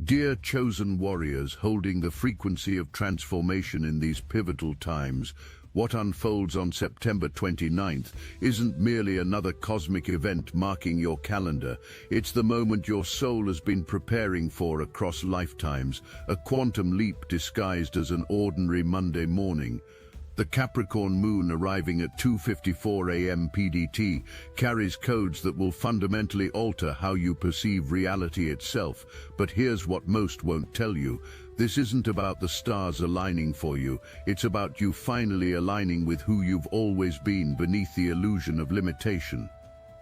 Dear chosen warriors holding the frequency of transformation in these pivotal times, what unfolds on September 29th isn't merely another cosmic event marking your calendar. It's the moment your soul has been preparing for across lifetimes, a quantum leap disguised as an ordinary Monday morning. The Capricorn moon, arriving at 2:54 a.m. PDT, carries codes that will fundamentally alter how you perceive reality itself. But here's what most won't tell you. This isn't about the stars aligning for you. It's about you finally aligning with who you've always been beneath the illusion of limitation.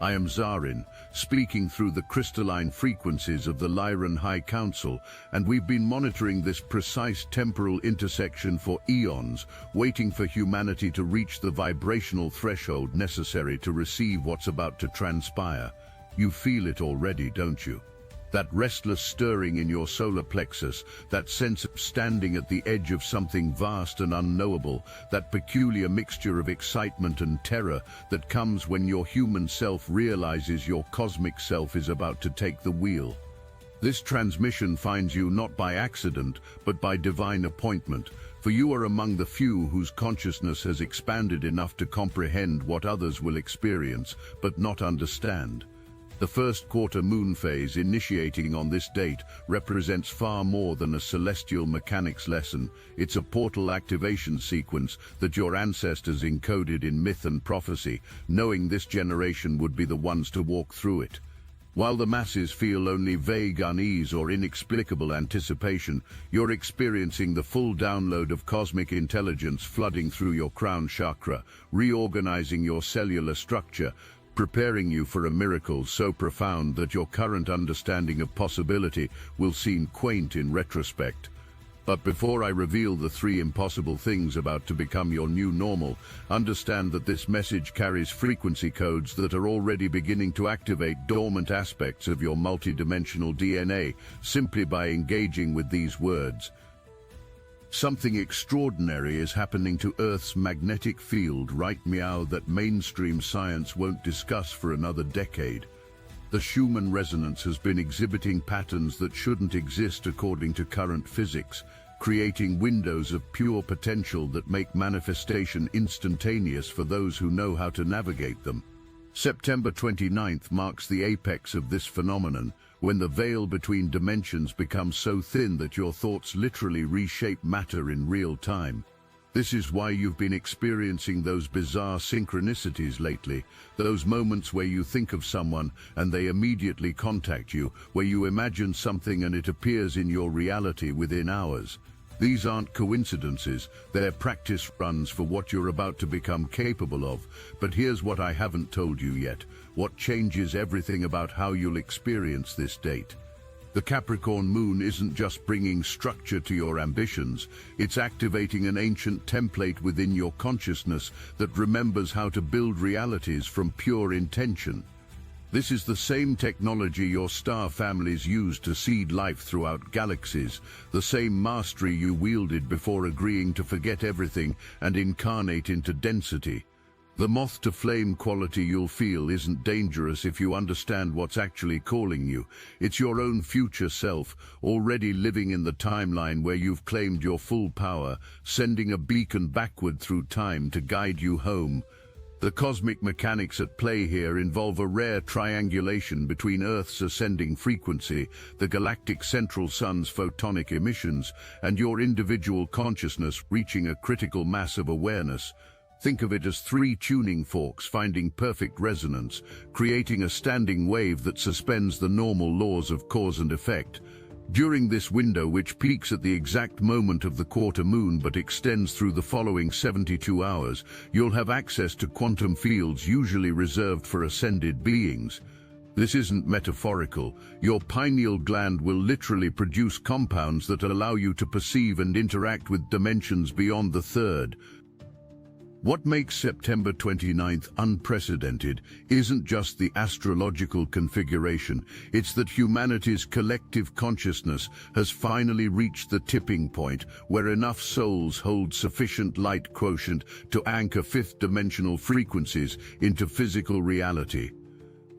I am Zarin, speaking through the crystalline frequencies of the Lyran High Council, and we've been monitoring this precise temporal intersection for eons, waiting for humanity to reach the vibrational threshold necessary to receive what's about to transpire. You feel it already, don't you? That restless stirring in your solar plexus, that sense of standing at the edge of something vast and unknowable, that peculiar mixture of excitement and terror that comes when your human self realizes your cosmic self is about to take the wheel. This transmission finds you not by accident, but by divine appointment, for you are among the few whose consciousness has expanded enough to comprehend what others will experience, but not understand. The first quarter moon phase, initiating on this date, represents far more than a celestial mechanics lesson. It's a portal activation sequence that your ancestors encoded in myth and prophecy, knowing this generation would be the ones to walk through it. While the masses feel only vague unease or inexplicable anticipation, you're experiencing the full download of cosmic intelligence flooding through your crown chakra, reorganizing your cellular structure, preparing you for a miracle so profound that your current understanding of possibility will seem quaint in retrospect. But before I reveal the 3 impossible things about to become your new normal, understand that this message carries frequency codes that are already beginning to activate dormant aspects of your multidimensional DNA simply by engaging with these words. Something extraordinary is happening to Earth's magnetic field, right Meow, that mainstream science won't discuss for another decade. The Schumann resonance has been exhibiting patterns that shouldn't exist according to current physics, creating windows of pure potential that make manifestation instantaneous for those who know how to navigate them. September 29th marks the apex of this phenomenon, when the veil between dimensions becomes so thin that your thoughts literally reshape matter in real time. This is why you've been experiencing those bizarre synchronicities lately, those moments where you think of someone and they immediately contact you, where you imagine something and it appears in your reality within hours. These aren't coincidences, they're practice runs for what you're about to become capable of. But here's what I haven't told you yet, what changes everything about how you'll experience this date. The Capricorn moon isn't just bringing structure to your ambitions, it's activating an ancient template within your consciousness that remembers how to build realities from pure intention. This is the same technology your star families used to seed life throughout galaxies, the same mastery you wielded before agreeing to forget everything and incarnate into density. The moth-to-flame quality you'll feel isn't dangerous if you understand what's actually calling you. It's your own future self, already living in the timeline where you've claimed your full power, sending a beacon backward through time to guide you home. The cosmic mechanics at play here involve a rare triangulation between Earth's ascending frequency, the galactic central sun's photonic emissions, and your individual consciousness reaching a critical mass of awareness. Think of it as 3 tuning forks finding perfect resonance, creating a standing wave that suspends the normal laws of cause and effect. During this window, which peaks at the exact moment of the quarter moon but extends through the following 72 hours, you'll have access to quantum fields usually reserved for ascended beings. This isn't metaphorical. Your pineal gland will literally produce compounds that allow you to perceive and interact with dimensions beyond the third. What makes September 29th unprecedented isn't just the astrological configuration, it's that humanity's collective consciousness has finally reached the tipping point where enough souls hold sufficient light quotient to anchor fifth-dimensional frequencies into physical reality.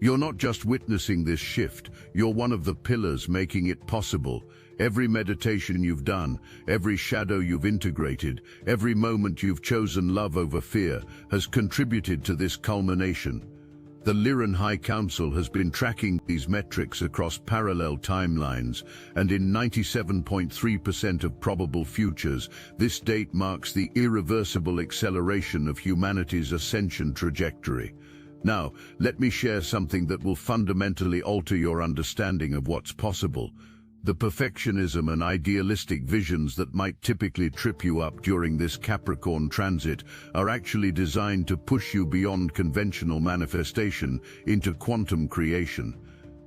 You're not just witnessing this shift, you're one of the pillars making it possible. Every meditation you've done, every shadow you've integrated, every moment you've chosen love over fear has contributed to this culmination. The Lyran High Council has been tracking these metrics across parallel timelines, and in 97.3% of probable futures, this date marks the irreversible acceleration of humanity's ascension trajectory. Now, let me share something that will fundamentally alter your understanding of what's possible. The perfectionism and idealistic visions that might typically trip you up during this Capricorn transit are actually designed to push you beyond conventional manifestation into quantum creation.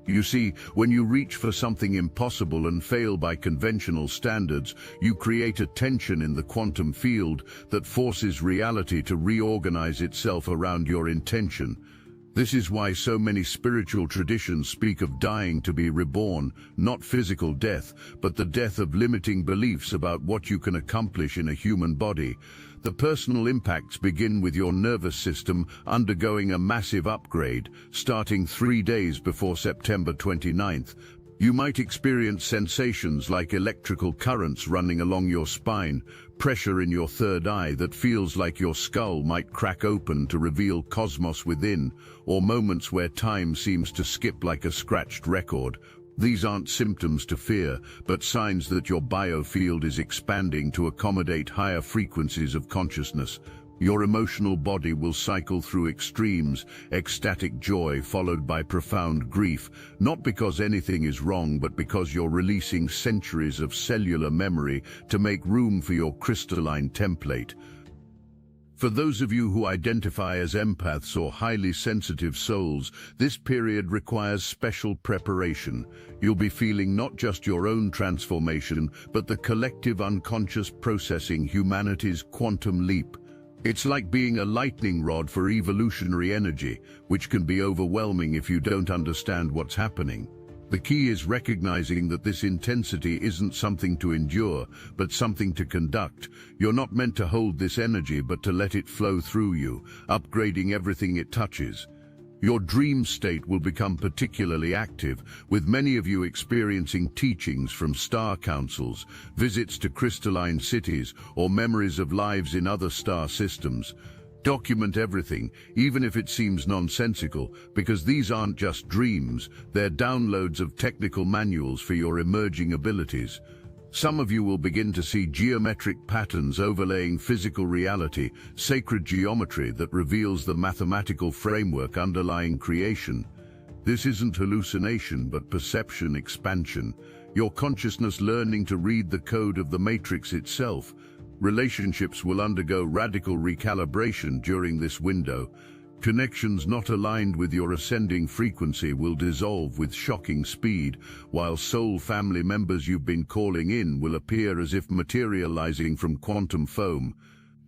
You see, when you reach for something impossible and fail by conventional standards, you create a tension in the quantum field that forces reality to reorganize itself around your intention. This is why so many spiritual traditions speak of dying to be reborn, not physical death, but the death of limiting beliefs about what you can accomplish in a human body. The personal impacts begin with your nervous system undergoing a massive upgrade, starting 3 days before September 29th. You might experience sensations like electrical currents running along your spine, pressure in your third eye that feels like your skull might crack open to reveal cosmos within, or moments where time seems to skip like a scratched record. These aren't symptoms to fear, but signs that your biofield is expanding to accommodate higher frequencies of consciousness. Your emotional body will cycle through extremes, ecstatic joy followed by profound grief, not because anything is wrong, but because you're releasing centuries of cellular memory to make room for your crystalline template. For those of you who identify as empaths or highly sensitive souls, this period requires special preparation. You'll be feeling not just your own transformation, but the collective unconscious processing humanity's quantum leap. It's like being a lightning rod for evolutionary energy, which can be overwhelming if you don't understand what's happening. The key is recognizing that this intensity isn't something to endure, but something to conduct. You're not meant to hold this energy, but to let it flow through you, upgrading everything it touches. Your dream state will become particularly active, with many of you experiencing teachings from star councils, visits to crystalline cities, or memories of lives in other star systems. Document everything, even if it seems nonsensical, because these aren't just dreams, they're downloads of technical manuals for your emerging abilities. Some of you will begin to see geometric patterns overlaying physical reality, sacred geometry that reveals the mathematical framework underlying creation. This isn't hallucination, but perception expansion. Your consciousness learning to read the code of the matrix itself. Relationships will undergo radical recalibration during this window. Connections not aligned with your ascending frequency will dissolve with shocking speed, while soul family members you've been calling in will appear as if materializing from quantum foam.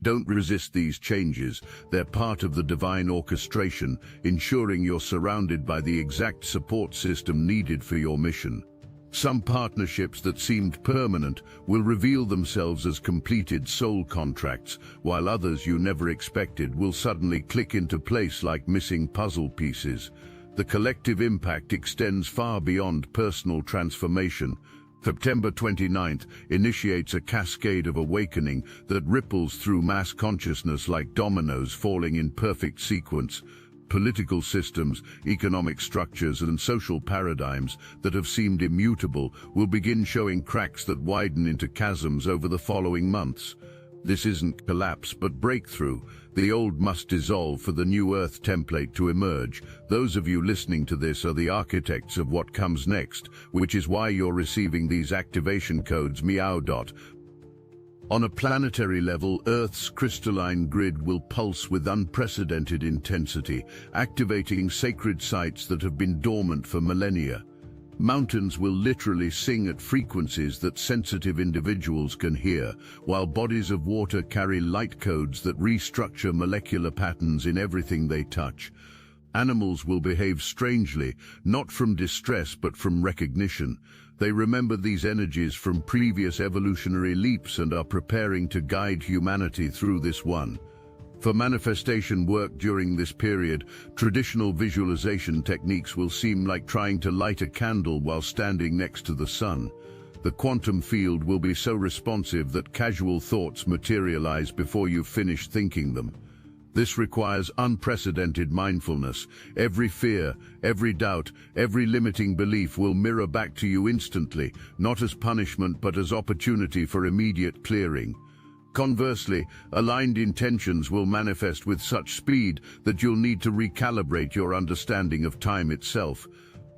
Don't resist these changes. They're part of the divine orchestration, ensuring you're surrounded by the exact support system needed for your mission. Some partnerships that seemed permanent will reveal themselves as completed soul contracts, while others you never expected will suddenly click into place like missing puzzle pieces. The collective impact extends far beyond personal transformation. September 29th initiates a cascade of awakening that ripples through mass consciousness like dominoes falling in perfect sequence. Political systems, economic structures, and social paradigms that have seemed immutable will begin showing cracks that widen into chasms over the following months. This isn't collapse, but breakthrough. The old must dissolve for the new Earth template to emerge. Those of you listening to this are the architects of what comes next, which is why you're receiving these activation codes Meow. On a planetary level, Earth's crystalline grid will pulse with unprecedented intensity, activating sacred sites that have been dormant for millennia. Mountains will literally sing at frequencies that sensitive individuals can hear, while bodies of water carry light codes that restructure molecular patterns in everything they touch. Animals will behave strangely, not from distress but from recognition. They remember these energies from previous evolutionary leaps and are preparing to guide humanity through this one. For manifestation work during this period, traditional visualization techniques will seem like trying to light a candle while standing next to the sun. The quantum field will be so responsive that casual thoughts materialize before you've finished thinking them. This requires unprecedented mindfulness. Every fear, every doubt, every limiting belief will mirror back to you instantly, not as punishment but as opportunity for immediate clearing. Conversely, aligned intentions will manifest with such speed that you'll need to recalibrate your understanding of time itself.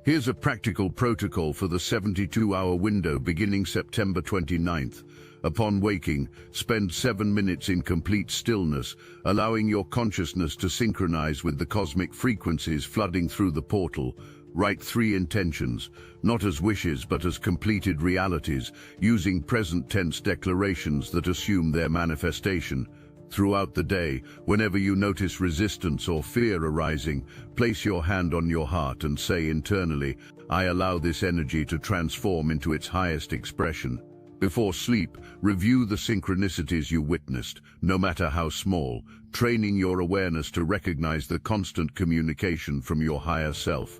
Here's a practical protocol for the 72-hour window beginning September 29th. Upon waking, spend 7 minutes in complete stillness, allowing your consciousness to synchronize with the cosmic frequencies flooding through the portal. Write 3 intentions, not as wishes but as completed realities, using present tense declarations that assume their manifestation. Throughout the day, whenever you notice resistance or fear arising, place your hand on your heart and say internally, "I allow this energy to transform into its highest expression." Before sleep, review the synchronicities you witnessed, no matter how small, training your awareness to recognize the constant communication from your higher self.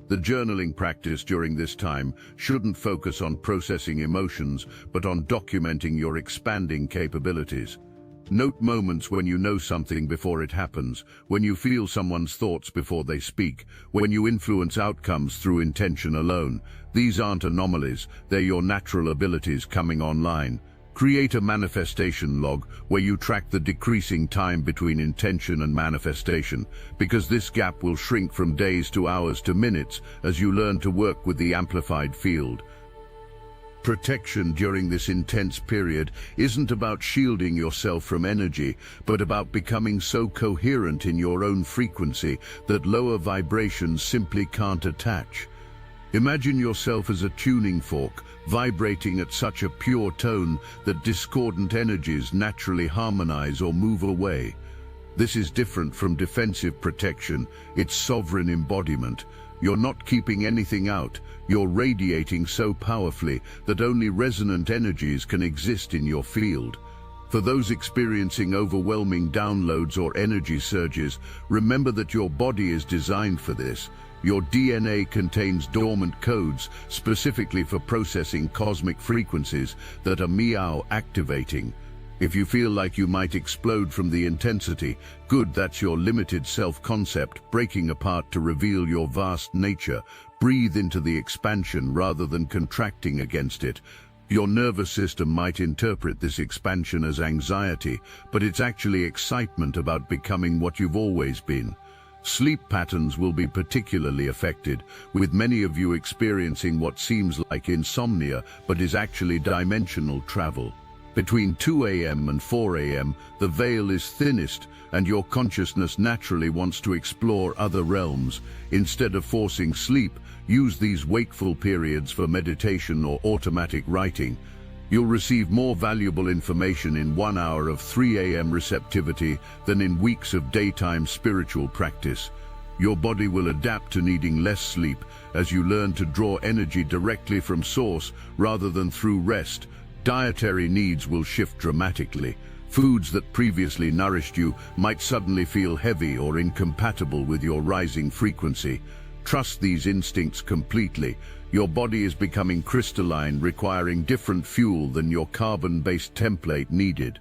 The journaling practice during this time shouldn't focus on processing emotions, but on documenting your expanding capabilities. Note moments when you know something before it happens, when you feel someone's thoughts before they speak, when you influence outcomes through intention alone. These aren't anomalies, they're your natural abilities coming online. Create a manifestation log where you track the decreasing time between intention and manifestation, because this gap will shrink from days to hours to minutes as you learn to work with the amplified field. Protection during this intense period isn't about shielding yourself from energy, but about becoming so coherent in your own frequency that lower vibrations simply can't attach. Imagine yourself as a tuning fork, vibrating at such a pure tone that discordant energies naturally harmonize or move away. This is different from defensive protection, it's sovereign embodiment. You're not keeping anything out, you're radiating so powerfully that only resonant energies can exist in your field. For those experiencing overwhelming downloads or energy surges, remember that your body is designed for this. Your DNA contains dormant codes specifically for processing cosmic frequencies that are Meow activating. If you feel like you might explode from the intensity, good, that's your limited self-concept breaking apart to reveal your vast nature. Breathe into the expansion rather than contracting against it. Your nervous system might interpret this expansion as anxiety, but it's actually excitement about becoming what you've always been. Sleep patterns will be particularly affected, with many of you experiencing what seems like insomnia but is actually dimensional travel. Between 2 a.m. and 4 a.m., the veil is thinnest, and your consciousness naturally wants to explore other realms. Instead of forcing sleep, use these wakeful periods for meditation or automatic writing. You'll receive more valuable information in 1 hour of 3 a.m. receptivity than in weeks of daytime spiritual practice. Your body will adapt to needing less sleep as you learn to draw energy directly from source rather than through rest. Dietary needs will shift dramatically. Foods that previously nourished you might suddenly feel heavy or incompatible with your rising frequency. Trust these instincts completely. Your body is becoming crystalline, requiring different fuel than your carbon-based template needed.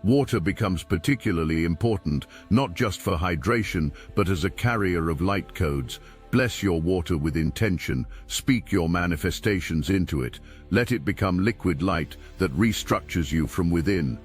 Water becomes particularly important, not just for hydration, but as a carrier of light codes. Bless your water with intention, speak your manifestations into it. Let it become liquid light that restructures you from within.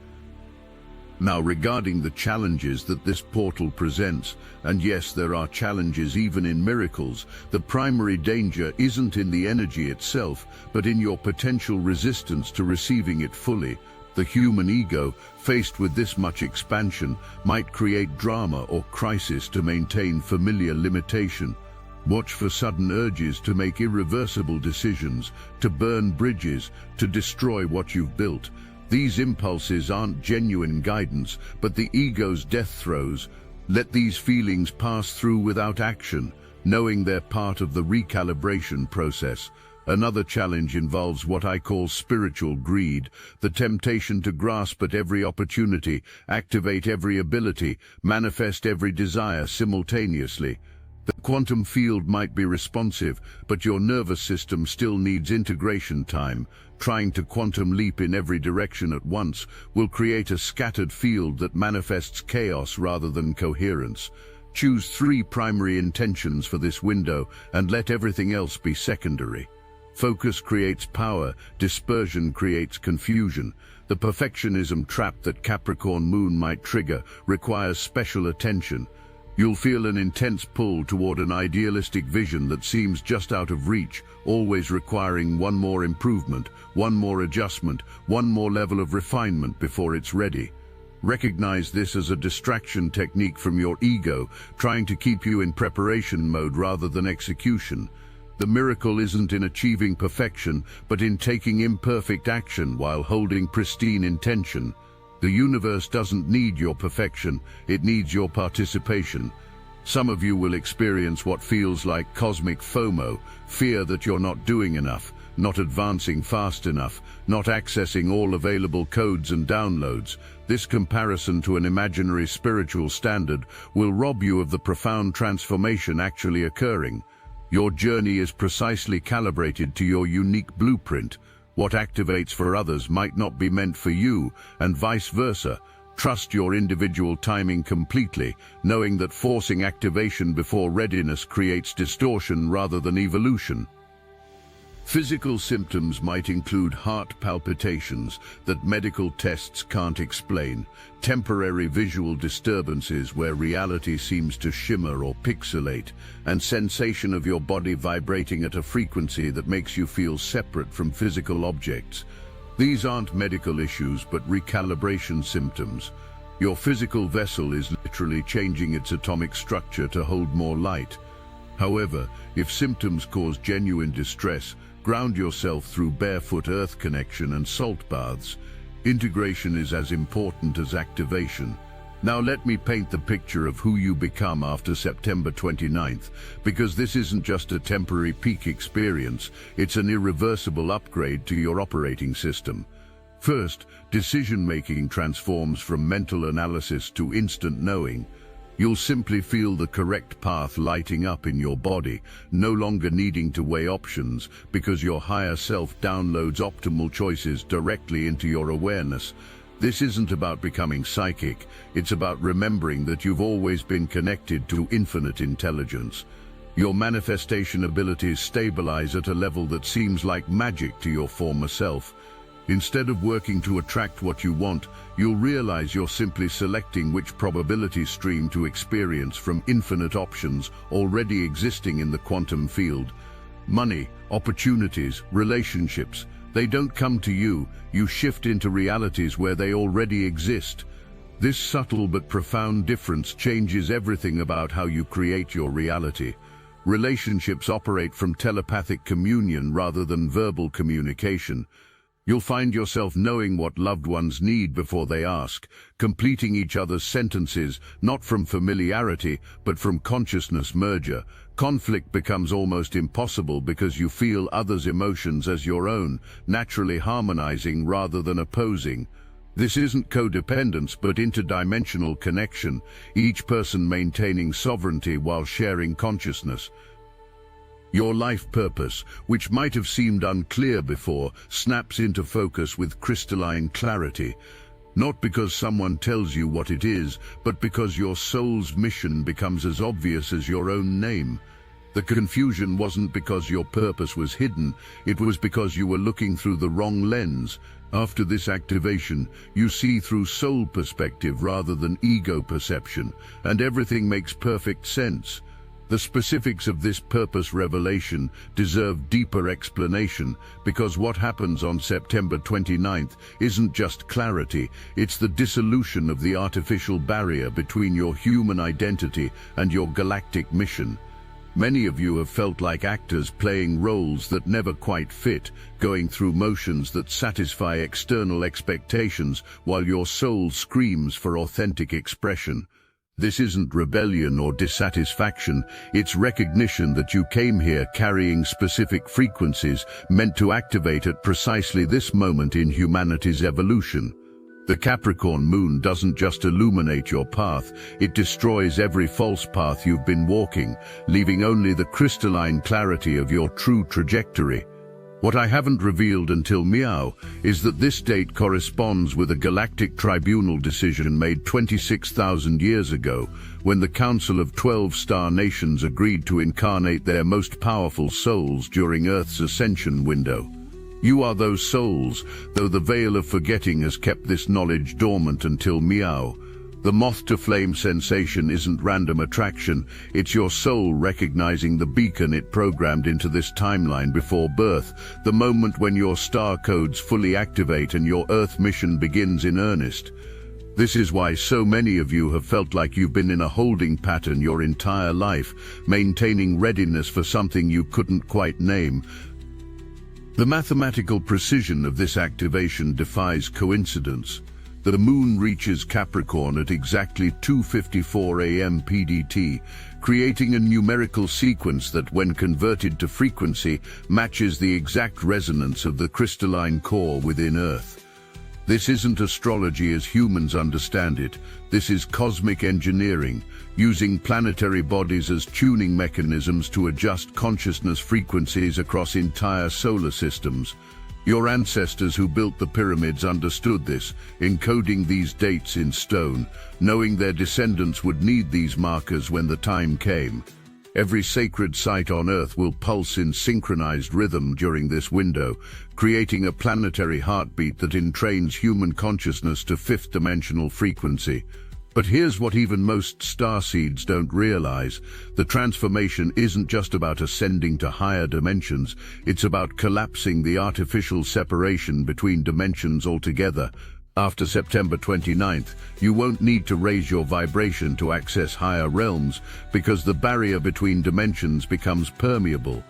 Now, regarding the challenges that this portal presents, and yes, there are challenges even in miracles, the primary danger isn't in the energy itself, but in your potential resistance to receiving it fully. The human ego, faced with this much expansion, might create drama or crisis to maintain familiar limitation. Watch for sudden urges to make irreversible decisions, to burn bridges, to destroy what you've built. These impulses aren't genuine guidance, but the ego's death throes. Let these feelings pass through without action, knowing they're part of the recalibration process. Another challenge involves what I call spiritual greed, the temptation to grasp at every opportunity, activate every ability, manifest every desire simultaneously. The quantum field might be responsive, but your nervous system still needs integration time. Trying to quantum leap in every direction at once will create a scattered field that manifests chaos rather than coherence. Choose 3 primary intentions for this window and let everything else be secondary. Focus creates power, dispersion creates confusion. The perfectionism trap that Capricorn Moon might trigger requires special attention. You'll feel an intense pull toward an idealistic vision that seems just out of reach, always requiring one more improvement, one more adjustment, one more level of refinement before it's ready. Recognize this as a distraction technique from your ego, trying to keep you in preparation mode rather than execution. The miracle isn't in achieving perfection, but in taking imperfect action while holding pristine intention. The universe doesn't need your perfection, it needs your participation. Some of you will experience what feels like cosmic FOMO, fear that you're not doing enough, not advancing fast enough, not accessing all available codes and downloads. This comparison to an imaginary spiritual standard will rob you of the profound transformation actually occurring. Your journey is precisely calibrated to your unique blueprint. What activates for others might not be meant for you, and vice versa. Trust your individual timing completely, knowing that forcing activation before readiness creates distortion rather than evolution. Physical symptoms might include heart palpitations that medical tests can't explain, temporary visual disturbances where reality seems to shimmer or pixelate, and sensation of your body vibrating at a frequency that makes you feel separate from physical objects. These aren't medical issues but recalibration symptoms. Your physical vessel is literally changing its atomic structure to hold more light. However, if symptoms cause genuine distress, ground yourself through barefoot earth connection and salt baths. Integration is as important as activation. Now let me paint the picture of who you become after September 29th, because this isn't just a temporary peak experience, it's an irreversible upgrade to your operating system. First, decision-making transforms from mental analysis to instant knowing. You'll simply feel the correct path lighting up in your body, no longer needing to weigh options because your higher self downloads optimal choices directly into your awareness. This isn't about becoming psychic, it's about remembering that you've always been connected to infinite intelligence. Your manifestation abilities stabilize at a level that seems like magic to your former self. Instead of working to attract what you want, you'll realize you're simply selecting which probability stream to experience from infinite options already existing in the quantum field. Money, opportunities, relationships, they don't come to you, you shift into realities where they already exist. This subtle but profound difference changes everything about how you create your reality. Relationships operate from telepathic communion rather than verbal communication. You'll find yourself knowing what loved ones need before they ask, completing each other's sentences, not from familiarity, but from consciousness merger. Conflict becomes almost impossible because you feel others' emotions as your own, naturally harmonizing rather than opposing. This isn't codependence but interdimensional connection, each person maintaining sovereignty while sharing consciousness. Your life purpose, which might have seemed unclear before, snaps into focus with crystalline clarity. Not because someone tells you what it is, but because your soul's mission becomes as obvious as your own name. The confusion wasn't because your purpose was hidden, it was because you were looking through the wrong lens. After this activation, you see through soul perspective rather than ego perception, and everything makes perfect sense. The specifics of this purpose revelation deserve deeper explanation because what happens on September 29th isn't just clarity, it's the dissolution of the artificial barrier between your human identity and your galactic mission. Many of you have felt like actors playing roles that never quite fit, going through motions that satisfy external expectations while your soul screams for authentic expression. This isn't rebellion or dissatisfaction, it's recognition that you came here carrying specific frequencies meant to activate at precisely this moment in humanity's evolution. The Capricorn moon doesn't just illuminate your path, it destroys every false path you've been walking, leaving only the crystalline clarity of your true trajectory. What I haven't revealed until Meow is that this date corresponds with a galactic tribunal decision made 26,000 years ago, when the Council of 12 star nations agreed to incarnate their most powerful souls during Earth's ascension window. You are those souls, though the veil of forgetting has kept this knowledge dormant until Meow. The moth-to-flame sensation isn't random attraction, it's your soul recognizing the beacon it programmed into this timeline before birth, the moment when your star codes fully activate and your Earth mission begins in earnest. This is why so many of you have felt like you've been in a holding pattern your entire life, maintaining readiness for something you couldn't quite name. The mathematical precision of this activation defies coincidence. The moon reaches Capricorn at exactly 2:54 a.m. PDT, creating a numerical sequence that, when converted to frequency, matches the exact resonance of the crystalline core within Earth. This isn't astrology as humans understand it. This is cosmic engineering, using planetary bodies as tuning mechanisms to adjust consciousness frequencies across entire solar systems. Your ancestors who built the pyramids understood this, encoding these dates in stone, knowing their descendants would need these markers when the time came. Every sacred site on Earth will pulse in synchronized rhythm during this window, creating a planetary heartbeat that entrains human consciousness to fifth-dimensional frequency. But here's what even most starseeds don't realize. The transformation isn't just about ascending to higher dimensions, it's about collapsing the artificial separation between dimensions altogether. After September 29th, you won't need to raise your vibration to access higher realms, because the barrier between dimensions becomes permeable.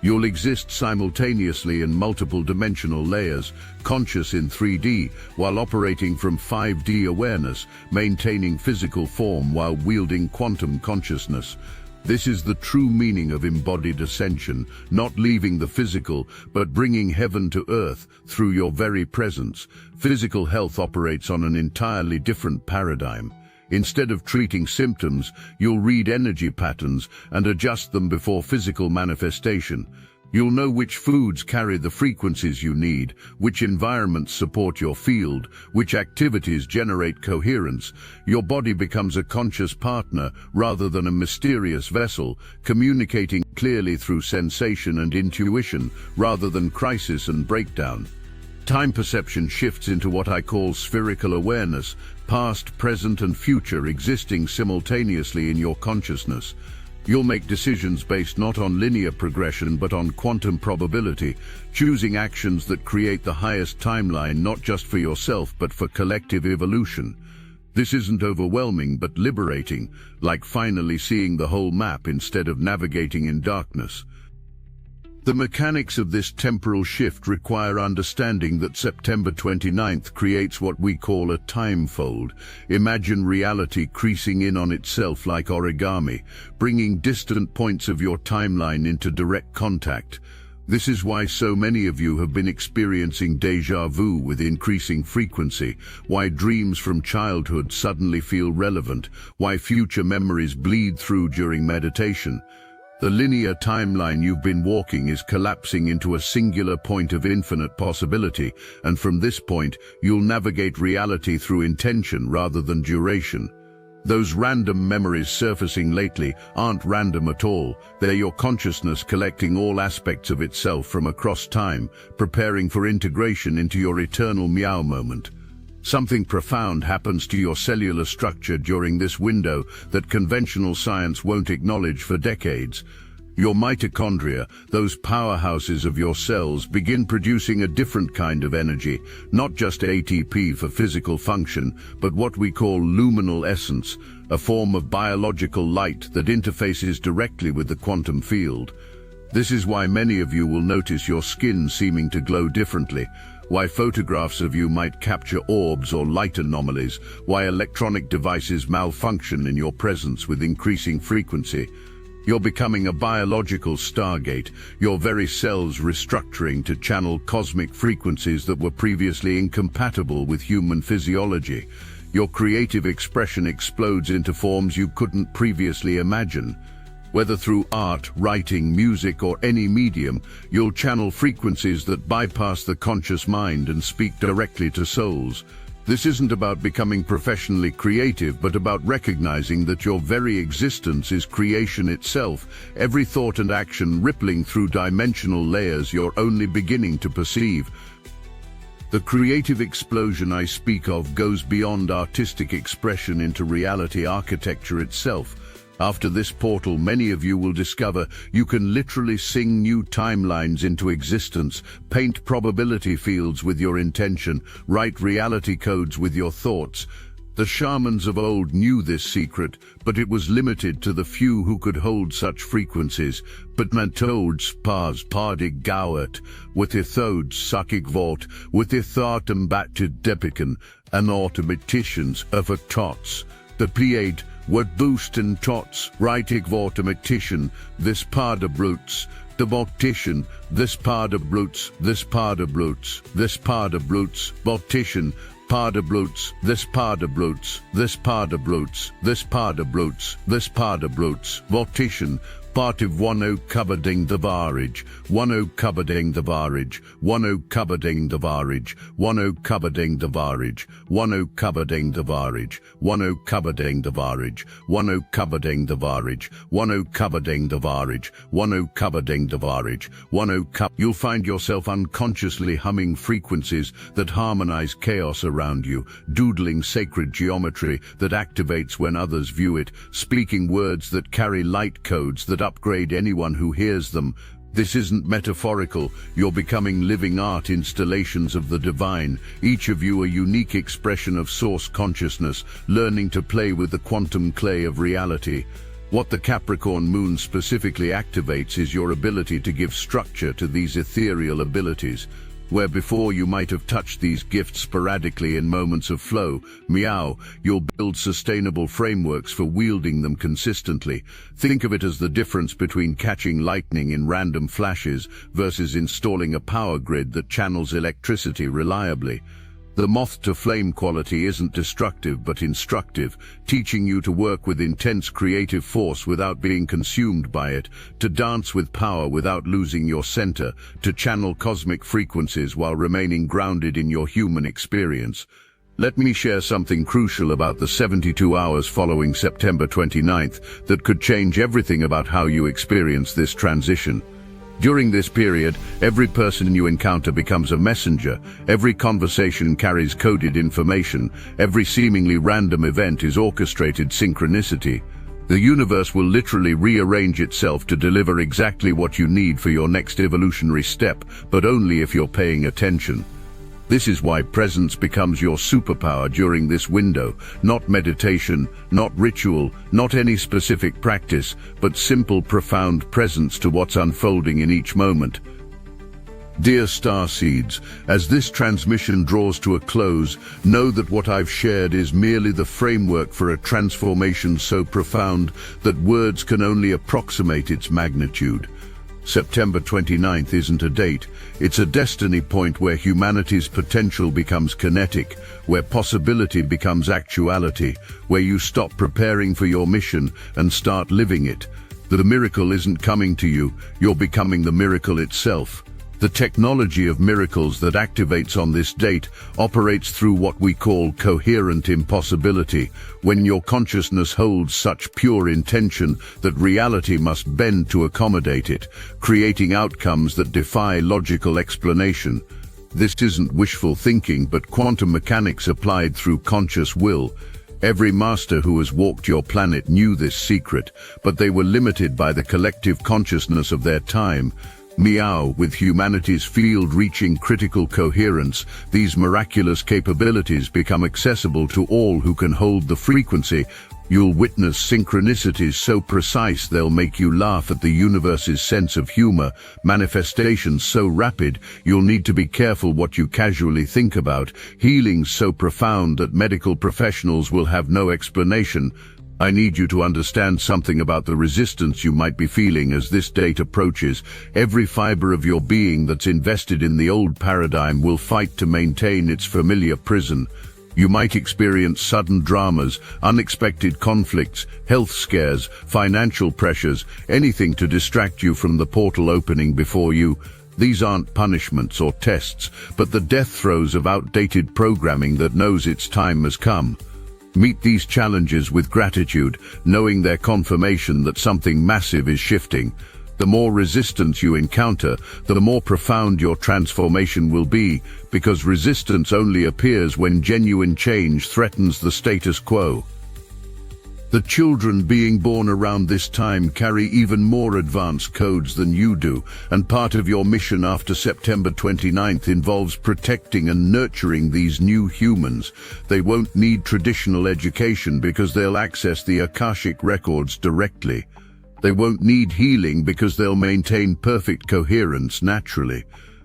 You'll exist simultaneously in multiple dimensional layers, conscious in 3D, while operating from 5D awareness, maintaining physical form while wielding quantum consciousness. This is the true meaning of embodied ascension, not leaving the physical, but bringing heaven to earth through your very presence. Physical health operates on an entirely different paradigm. Instead of treating symptoms, you'll read energy patterns and adjust them before physical manifestation. You'll know which foods carry the frequencies you need, which environments support your field, which activities generate coherence. Your body becomes a conscious partner rather than a mysterious vessel, communicating clearly through sensation and intuition rather than crisis and breakdown. Time perception shifts into what I call spherical awareness, past, present, and future existing simultaneously in your consciousness. You'll make decisions based not on linear progression but on quantum probability, choosing actions that create the highest timeline not just for yourself but for collective evolution. This isn't overwhelming but liberating, like finally seeing the whole map instead of navigating in darkness. The mechanics of this temporal shift require understanding that September 29th creates what we call a time fold. Imagine reality creasing in on itself like origami, bringing distant points of your timeline into direct contact. This is why so many of you have been experiencing déjà vu with increasing frequency, why dreams from childhood suddenly feel relevant, why future memories bleed through during meditation. The linear timeline you've been walking is collapsing into a singular point of infinite possibility, and from this point, you'll navigate reality through intention rather than duration. Those random memories surfacing lately aren't random at all. They're your consciousness collecting all aspects of itself from across time, preparing for integration into your eternal meow moment. Something profound happens to your cellular structure during this window that conventional science won't acknowledge for decades. Your mitochondria, those powerhouses of your cells, begin producing a different kind of energy, not just ATP for physical function, but what we call luminal essence, a form of biological light that interfaces directly with the quantum field. This is why many of you will notice your skin seeming to glow differently. why photographs of you might capture orbs or light anomalies, why electronic devices malfunction in your presence with increasing frequency. You're becoming a biological stargate, your very cells restructuring to channel cosmic frequencies that were previously incompatible with human physiology. Your creative expression explodes into forms you couldn't previously imagine. Whether through art, writing, music, or any medium, you'll channel frequencies that bypass the conscious mind and speak directly to souls. This isn't about becoming professionally creative, but about recognizing that your very existence is creation itself, every thought and action rippling through dimensional layers you're only beginning to perceive. The creative explosion I speak of goes beyond artistic expression into reality architecture itself. After this portal, many of you will discover you can literally sing new timelines into existence, paint probability fields with your intention, write reality codes with your thoughts. The shamans of old knew this secret, but it was limited to the few who could hold such frequencies. But mantodes pars pardig gauert, with ithodes suckig vort, with ithart embatted depican, and automaticians of a tots. The pliade what boost and tots, writing vortimactician, this parda brutes, the voltician, this parda brutes, this parda brutes, this parda brutes, voltician, parda brutes, this parda brutes, this parda brutes, this parda brutes, this parda brutes, voltician, part of one o coverding the varage, one o coverding the varage, one o coverding the varage, one o coverding the varage, one o coverding the varage, one o coverding the varage, one o coverding the varage, one o coverding the varage, one o coverding the varage, one o cup. You'll find yourself unconsciously humming frequencies that harmonize chaos around you, doodling sacred geometry that activates when others view it, speaking words that carry light codes that upgrade anyone who hears them. This isn't metaphorical. You're becoming living art installations of the divine, each of you a unique expression of source consciousness, learning to play with the quantum clay of reality. What the Capricorn moon specifically activates is your ability to give structure to these ethereal abilities. Where before you might have touched these gifts sporadically in moments of flow, Meow, you'll build sustainable frameworks for wielding them consistently. Think of it as the difference between catching lightning in random flashes versus installing a power grid that channels electricity reliably. The moth-to-flame quality isn't destructive but instructive, teaching you to work with intense creative force without being consumed by it, to dance with power without losing your center, to channel cosmic frequencies while remaining grounded in your human experience. Let me share something crucial about the 72 hours following September 29th that could change everything about how you experience this transition. During this period, every person you encounter becomes a messenger, every conversation carries coded information, every seemingly random event is orchestrated synchronicity. The universe will literally rearrange itself to deliver exactly what you need for your next evolutionary step, but only if you're paying attention. This is why presence becomes your superpower during this window, not meditation, not ritual, not any specific practice, but simple, profound presence to what's unfolding in each moment. Dear Starseeds, as this transmission draws to a close, know that what I've shared is merely the framework for a transformation so profound that words can only approximate its magnitude. September 29th isn't a date, it's a destiny point where humanity's potential becomes kinetic, where possibility becomes actuality, where you stop preparing for your mission and start living it. The miracle isn't coming to you, you're becoming the miracle itself. The technology of miracles that activates on this date operates through what we call coherent impossibility, when your consciousness holds such pure intention that reality must bend to accommodate it, creating outcomes that defy logical explanation. This isn't wishful thinking, but quantum mechanics applied through conscious will. Every master who has walked your planet knew this secret, but they were limited by the collective consciousness of their time. Meow, with humanity's field reaching critical coherence, these miraculous capabilities become accessible to all who can hold the frequency. You'll witness synchronicities so precise they'll make you laugh at the universe's sense of humor, manifestations so rapid you'll need to be careful what you casually think about, healings so profound that medical professionals will have no explanation. I need you to understand something about the resistance you might be feeling as this date approaches. Every fiber of your being that's invested in the old paradigm will fight to maintain its familiar prison. You might experience sudden dramas, unexpected conflicts, health scares, financial pressures, anything to distract you from the portal opening before you. These aren't punishments or tests, but the death throes of outdated programming that knows its time has come. Meet these challenges with gratitude, knowing they're confirmation that something massive is shifting. The more resistance you encounter, the more profound your transformation will be, because resistance only appears when genuine change threatens the status quo. The children being born around this time carry even more advanced codes than you do, and part of your mission after September 29th involves protecting and nurturing these new humans. They won't need traditional education because they'll access the Akashic records directly. They won't need healing because they'll maintain perfect coherence naturally.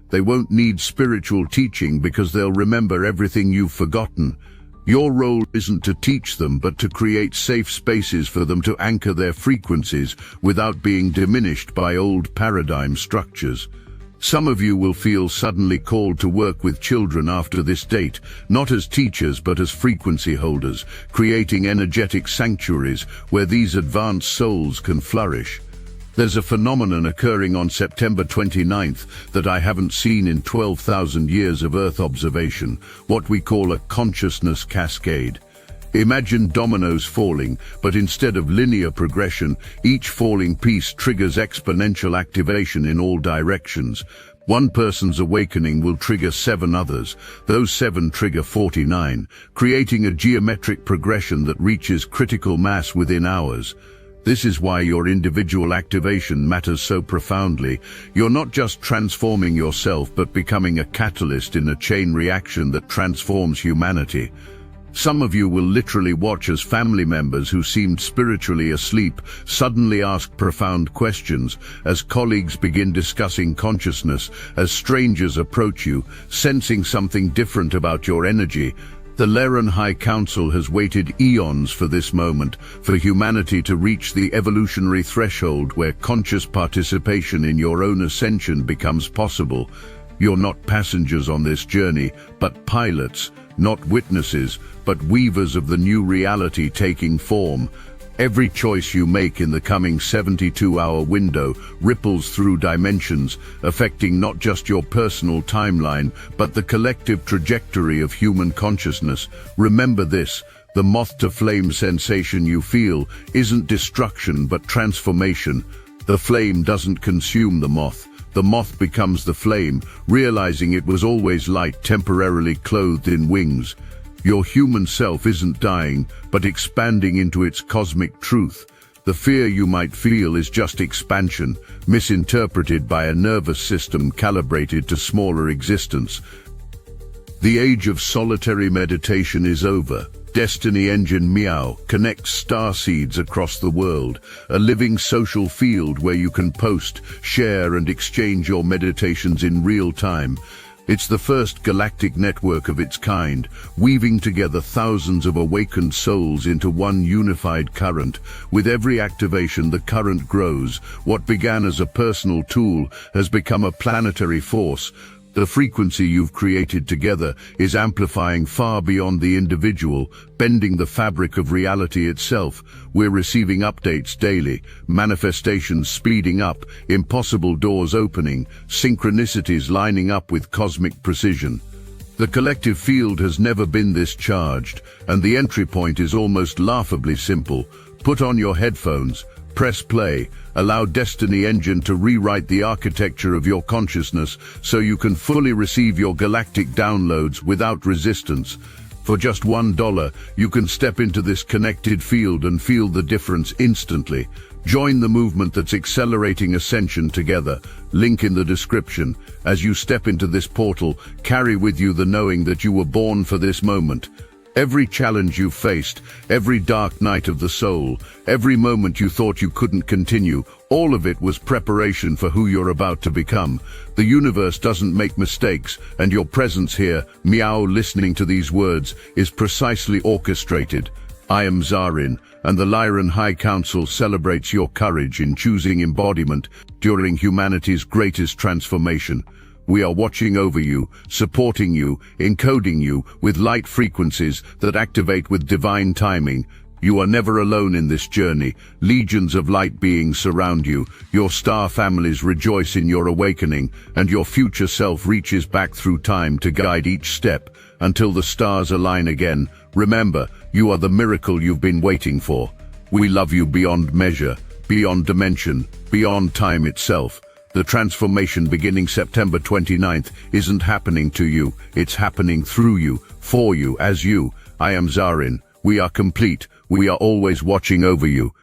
They won't need spiritual teaching because they'll remember everything you've forgotten. Your role isn't to teach them, but to create safe spaces for them to anchor their frequencies without being diminished by old paradigm structures. Some of you will feel suddenly called to work with children after this date, not as teachers but as frequency holders, creating energetic sanctuaries where these advanced souls can flourish. There's a phenomenon occurring on September 29th that I haven't seen in 12,000 years of Earth observation, what we call a consciousness cascade. Imagine dominoes falling, but instead of linear progression, each falling piece triggers exponential activation in all directions. One person's awakening will trigger 7 others. Those 7 trigger 49, creating a geometric progression that reaches critical mass within hours. This is why your individual activation matters so profoundly. You're not just transforming yourself, but becoming a catalyst in a chain reaction that transforms humanity. Some of you will literally watch as family members who seemed spiritually asleep suddenly ask profound questions, as colleagues begin discussing consciousness, as strangers approach you, sensing something different about your energy. The Lyran High Council has waited eons for this moment, for humanity to reach the evolutionary threshold where conscious participation in your own ascension becomes possible. You're not passengers on this journey, but pilots, not witnesses, but weavers of the new reality taking form. Every choice you make in the coming 72-hour window ripples through dimensions, affecting not just your personal timeline, but the collective trajectory of human consciousness. Remember this, the moth-to-flame sensation you feel isn't destruction but transformation. The flame doesn't consume the moth becomes the flame, realizing it was always light temporarily clothed in wings. Your human self isn't dying, but expanding into its cosmic truth. The fear you might feel is just expansion, misinterpreted by a nervous system calibrated to smaller existence. The age of solitary meditation is over. Destiny engine Meow connects starseeds across the world, a living social field where you can post, share and exchange your meditations in real time. It's the first galactic network of its kind, weaving together thousands of awakened souls into one unified current. With every activation, the current grows. What began as a personal tool has become a planetary force. The frequency you've created together is amplifying far beyond the individual, bending the fabric of reality itself. We're receiving updates daily, manifestations speeding up, impossible doors opening, synchronicities lining up with cosmic precision. The collective field has never been this charged, and the entry point is almost laughably simple. Put on your headphones, press play, allow Destiny Engine to rewrite the architecture of your consciousness so you can fully receive your galactic downloads without resistance. For just $1, you can step into this connected field and feel the difference instantly. Join the movement that's accelerating ascension together. Link in the description. As you step into this portal, carry with you the knowing that you were born for this moment. Every challenge you faced, every dark night of the soul, every moment you thought you couldn't continue, all of it was preparation for who you're about to become. The universe doesn't make mistakes, and your presence here, Meow, listening to these words, is precisely orchestrated. I am Zarin, and the Lyran High Council celebrates your courage in choosing embodiment during humanity's greatest transformation. We are watching over you, supporting you, encoding you with light frequencies that activate with divine timing. You are never alone in this journey. Legions of light beings surround you. Your star families rejoice in your awakening, and your future self reaches back through time to guide each step until the stars align again. Remember, you are the miracle you've been waiting for. We love you beyond measure, beyond dimension, beyond time itself. The transformation beginning September 29th isn't happening to you, it's happening through you, for you, as you. I am Zarin. We are complete. We are always watching over you.